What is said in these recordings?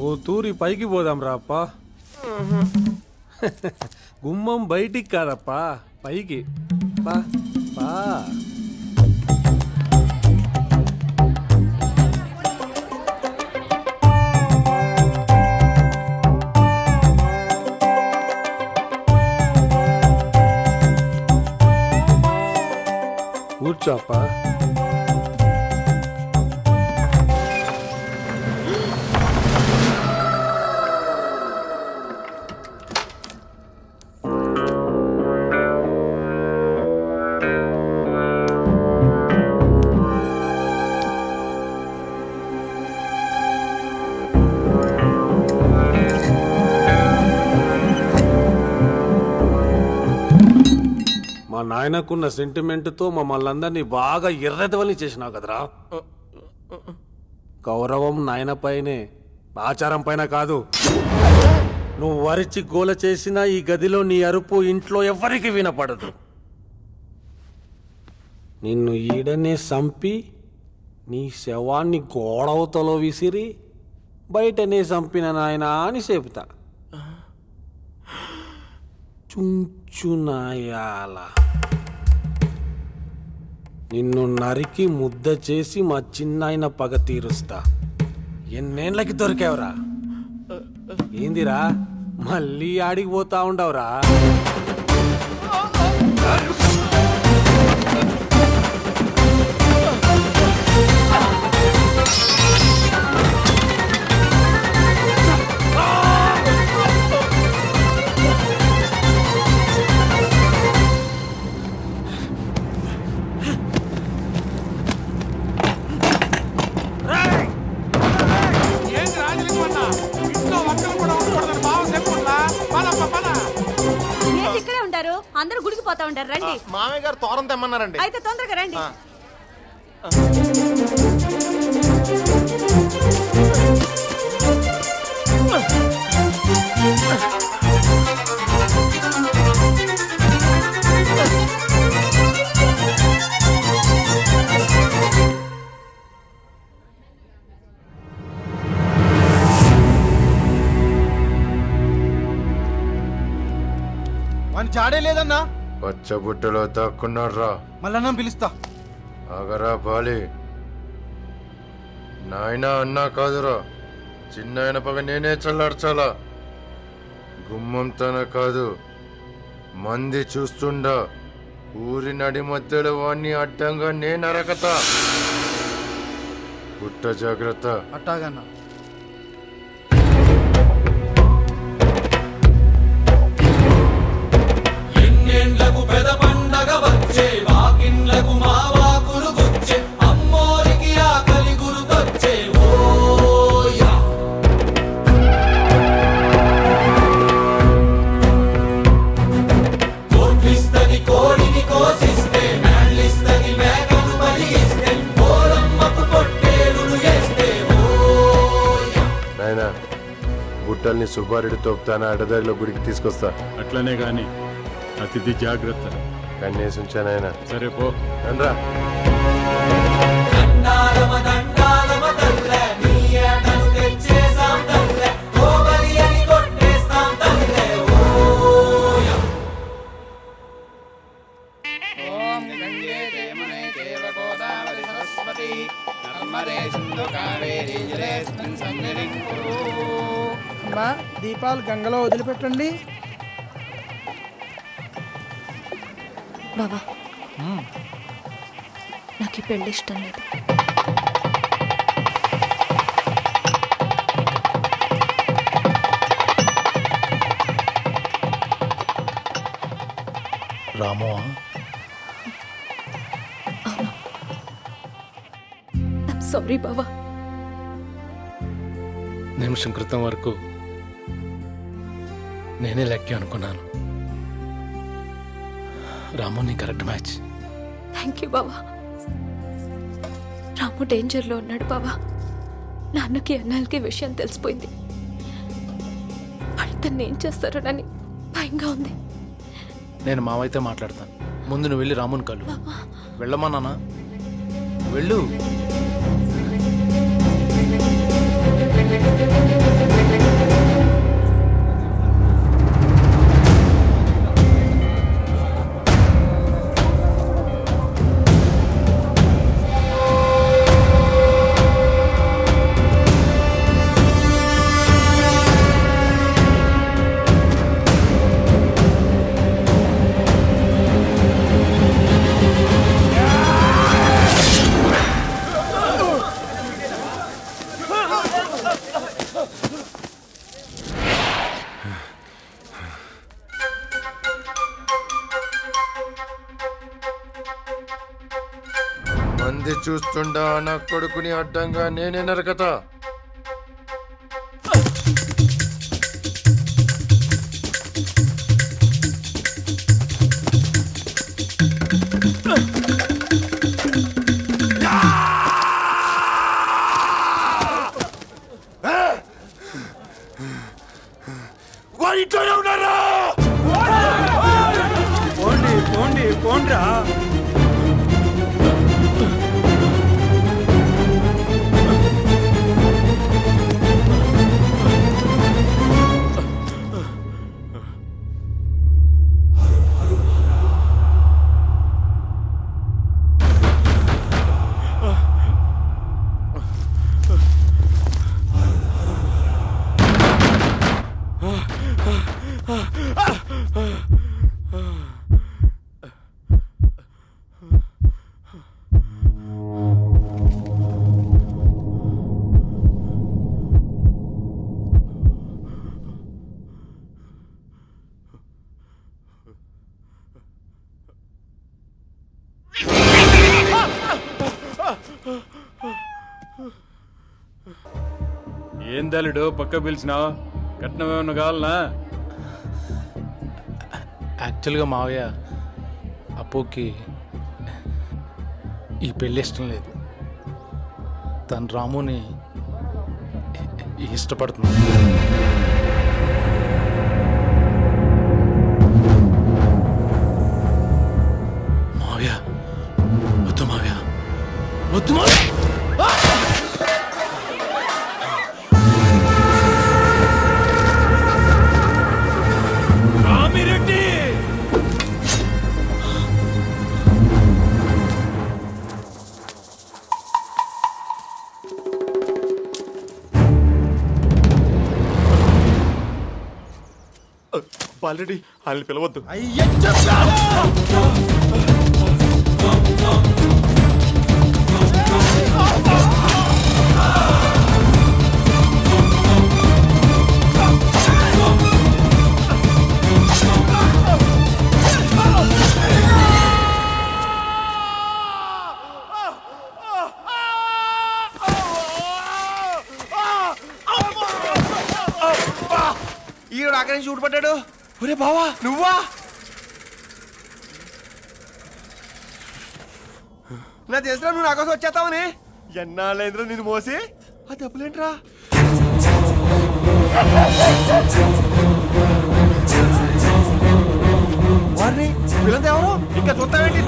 ఓ తూరి పైకి పోదాం రాప్పా. గుమ్మం బయటికి కాదప్పా, పైకి పా పా. కూర్చోప్పా. మా నాయనకున్న సెంటిమెంట్తో మమ్మల్ని అందరినీ బాగా ఎర్రెదవల్ని చేసినావు కదరా. గౌరవం నాయన పైనే, ఆచారం పైన కాదు. నువ్వు వరిచి గోల చేసిన ఈ గదిలో నీ అరుపు ఇంట్లో ఎవరికి వినపడదు. నిన్ను ఈడనే సంపి నీ శవాన్ని గోడవతలో విసిరి బయటనే చంపిన నాయనా అని చెబుతా. చుంచునాయాల నిన్ను నరికి ముద్ద చేసి మా చిన్నాయన పగ తీరుస్తా. ఎన్నేళ్ళకి దొరికావురా? ఏందిరా మళ్ళీ ఆడికి పోతా ఉండవురా? అందరూ గుడికి పోతా ఉంటారు. రండి. మామయ్య గారు తోరం తెమ్మన్నారండి. అయితే తొందరగా రండి. చాడే లేదన్నా. పచ్చబుట్టలో దాక్కున్నాడ్రా. మళ్ళా పిలుస్తా. ఆగరా బాలి. నాయనా అన్నా కాదురా, చిన్నాయన పగ నేనే చల్లార్చాలా. గుమ్మం తన కాదు, మంది చూస్తుండా ఊరి నడి మధ్యలో వాణ్ణి అడ్డంగా నేను అరకతా. గుట్ట జాగ్రత్త. అట్టాగన్నా. బుట్టల్ని సుబ్బారెడ్డి తోపుతాన అడ్డదారిలో గుడికి తీసుకొస్తా. అట్లనే గాని అతిథి జాగ్రత్త. కన్నేసి ఉంచానాయన. సరే పో. రండ్రా. దీపాలు గంగలో వదిలిపెట్టండి. బాబా, నాకు ఈ పెళ్లి ఇష్టం లేదు. రామో, అవును. ఐమ్ సారీ బాబా. నిమిషం క్రితం వరకు నేనే లెక్క అనుకున్నాను. రాము నీ కరెక్ట్ మ్యాచ్. థ్యాంక్ యూ బాబా. రాము డేంజర్లో ఉన్నాడు బాబా. నాన్నకి అన్నలకి విషయం తెలిసిపోయింది. వాళ్ళు తను ఏం చేస్తారోనని భయంగా ఉంది. నేను మావైతే మాట్లాడతాను. ముందు నువ్వు వెళ్ళి రాముని కలు. వెళ్ళమా నాన్న, వెళ్ళు. చూస్తుండా నా కొడుకుని అడ్డంగా నేనే నరకతా. వాడితోనే ఉన్నారా? పోండి పోండి పోండ్రా. ఏం దళిడు పక్క పిలిచినావు? కట్నం ఏమన్నా కావాలనా? యాక్చువల్గా మావయ్య అప్పుకి ఈ పెళ్ళి ఇష్టం లేదు. తను రాముని ఇష్టపడుతుంది. మావయ్య వద్దు మావయ్య, వద్దు మావయ్య. ఆల్రెడీ వాళ్ళని పిలవద్దు. ఈడు అక్కడి నుంచి ఊడిపడ్డాడు. ఒరే బావా నువ్వా? నా చేసినా నువ్వు నా కోసం వచ్చేస్తావని ఎన్నాళ్ళైందిరా నిన్ను మోసి. ఆ దెబ్బలేంట్రా? వారిని వీళ్ళంతా ఎవరు? ఇంకా చూస్తావేంటి?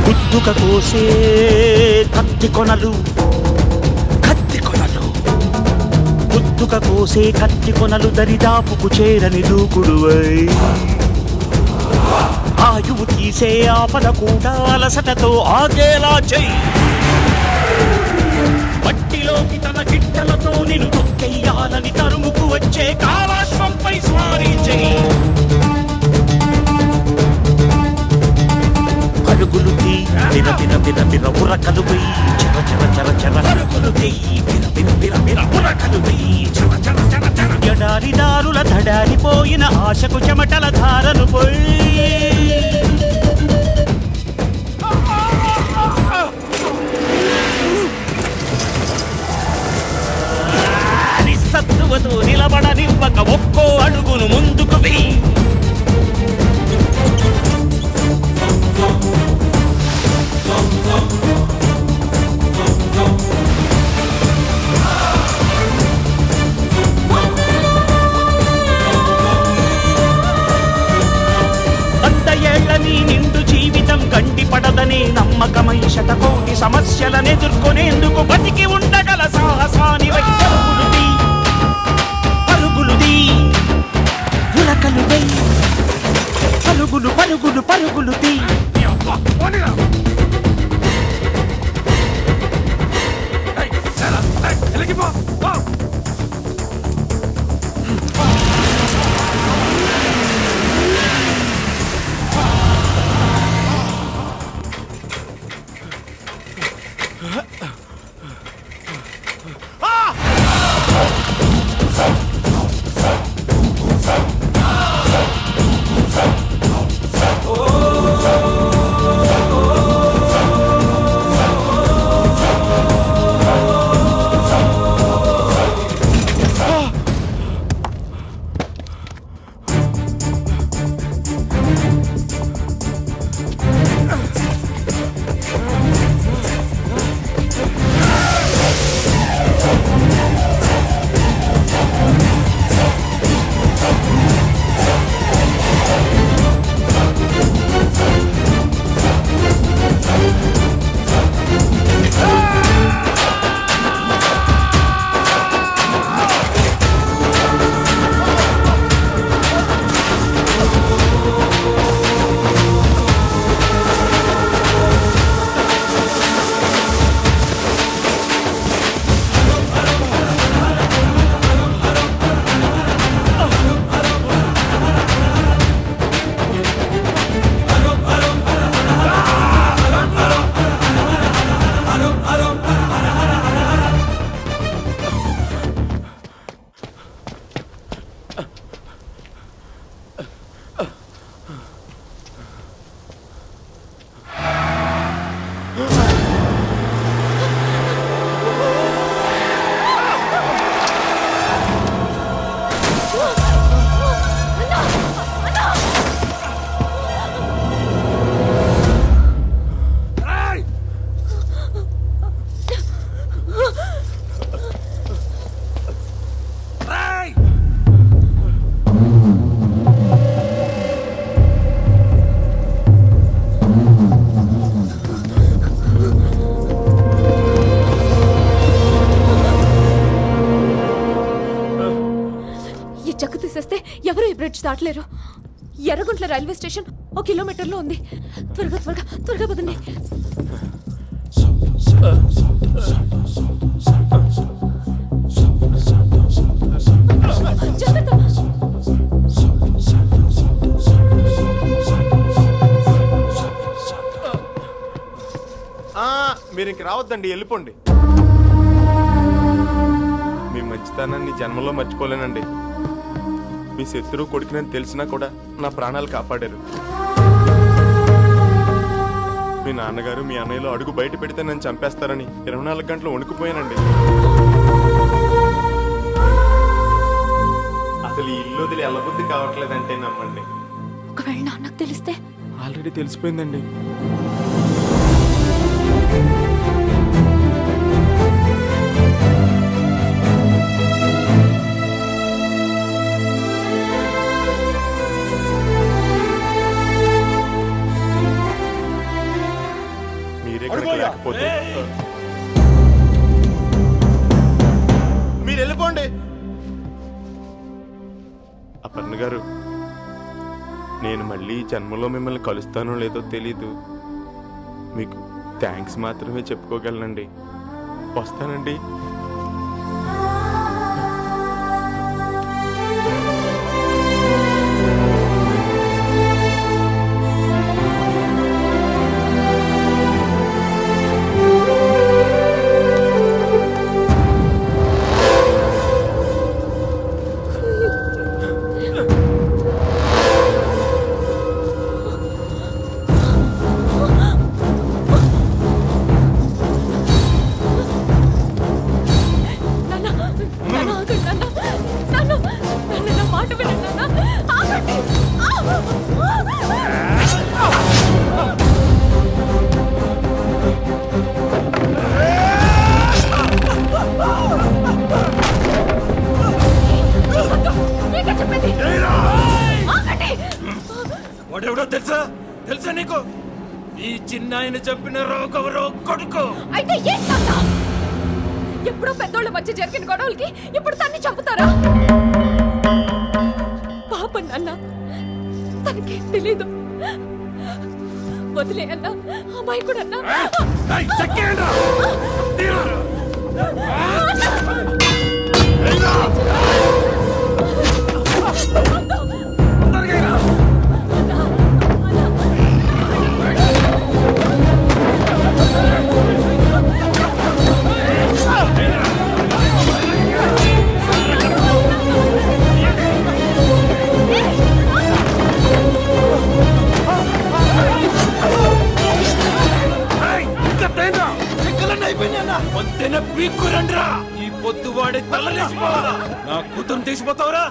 గుద్దుక కోసే కత్తి కొనలు, కత్తి కొనలు, గుద్దుక కోసే కత్తి కొనలు దరిదాపుకు చేరని దూకుడువై, ఆయువు తీసే ఆపద కూడా అలసటతో ఆగేలా చెయ్యి. మట్టిలోకి తన గిట్టలతో నిన్ను తొక్కెయ్యాలని తరుముకు వచ్చే కాలాశ్వంపై స్వారీ చెయ్యి. పరుగులు తీ బిర బిర బిర బిర ఉరకలు వెయ్యి, చర చర చర చర పరుగులు తీ బిర బిర బిర బిర ఉరకలు వెయ్యి, చర చర చర చర. ఎడారి దారుల దడారిపోయిన ఆశకు చెమటల ధారలు పోయి, నిస్సత్తువతో నిలబడనివ్వక ఒక్కో అడుగును ముందుకు వెయ్యి. నిండు జీవితం గండిపడదనే నమ్మకమై శతకోటి సమస్యలనెదుర్కొనేందుకు బతికి ఉండగల సాహసాని పరుగులుది, పరుగులుది, ఉరకలుదై, పరుగులు పరుగులు పరుగులుది. దాటలేరు. ఎర్రగుంట్ల రైల్వే స్టేషన్ 1 కిలోమీటర్లో ఉంది. త్వరగా త్వరగా త్వరగా పదండి. జాగ్రత్త. మీరు ఇంక రావద్దండి, వెళ్ళిపోండి. మీ మంచితనాన్ని జన్మలో మర్చిపోలేనండి. మీ శత్రువు కొడుకునని తెలిసినా కూడా నా ప్రాణాలు కాపాడారు. మీ నాన్నగారు మీ అన్నయ్యలో అడుగు బయట పెడితే నన్ను చంపేస్తారని 24 గంటలు వణుకుపోయానండి. అసలు ఈ ఇల్లు వదిలి వెళ్ళబుద్ధి కావట్లేదంటే నమ్మండి. ఒకవేళ నాన్నకు తెలిస్తే? ఆల్రెడీ తెలిసిపోయిందండి. లేకపోతే మీరు వెళ్ళిపోండి. అపర్ణ గారు, నేను మళ్ళీ జన్మలో మిమ్మల్ని కలుస్తానో లేదో తెలీదు. మీకు థ్యాంక్స్ మాత్రమే చెప్పుకోగలనండి. వస్తానండి. వాడెవడో తెలుసా నీకు? ఈ చిన్న ఆయన చంపిన రోగవరో కొడుకు. అయితే ఎప్పుడో పెద్దోళ్ళ మధ్య జరిగిన గొడవలకి ఇప్పుడు తన్ని చంపుతారా? పాప నాన్న, తనకేం తెలీదు. వదిలే అన్న, అమ్మాయి కూడా అన్న. పీక్కురండ్రా. ఈ పొద్దు వాడే తలలేసిపోవాలా? నా కూతురు తీసిపోతావురా?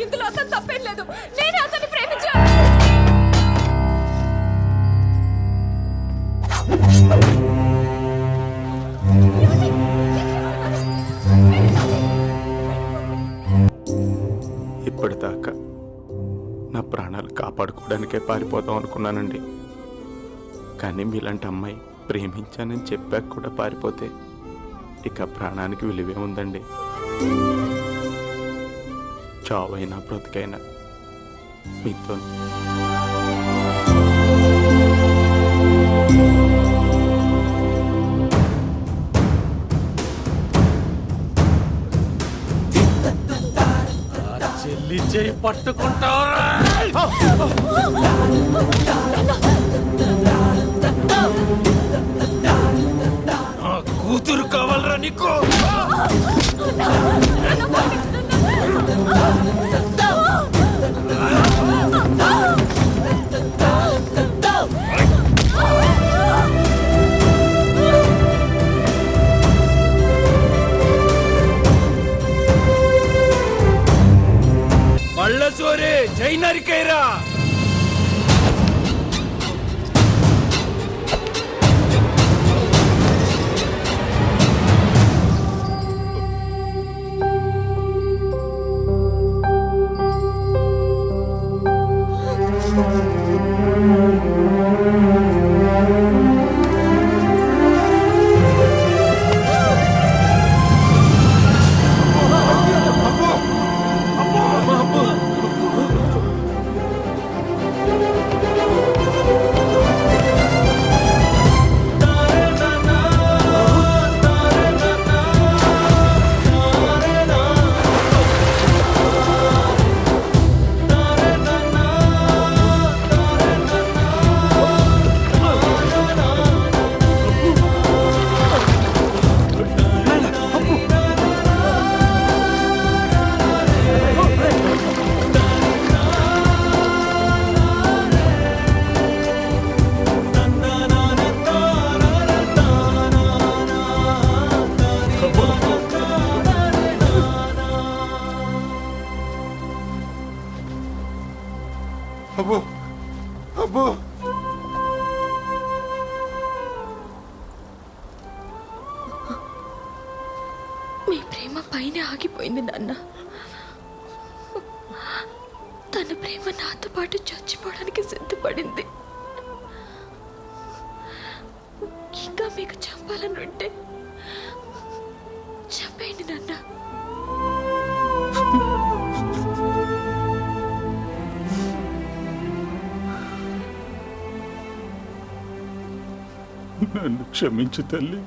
ఇందులో అతను తప్పేం లేదు. నేనే అతన్ని ప్రేమించాను. ఇప్పటిదాకా నా ప్రాణాలు కాపాడుకోవడానికే పారిపోదాం అనుకున్నానండి. కానీ మీలాంటి అమ్మాయి ప్రేమించానని చెప్పాక కూడా పారిపోతే ఇక ప్రాణానికి విలువే ఉందండి. చావైనా బ్రతికైనా మీతో. చెల్లి చేయి పట్టుకుంటావరా? కూతురు కావాలరా నీకు? మళ్ళ సోరే జై నరికైరా. అబ్బో మీ ప్రేమ పైన ఆగిపోయింది నాన్న. తన ప్రేమ నాతో పాటు చచ్చిపోవడానికి సిద్ధపడింది. ఇంకా మీకు చంపాలని ఉంటే చంపేయండి నాన్న. నన్ను క్షమించు తల్లి.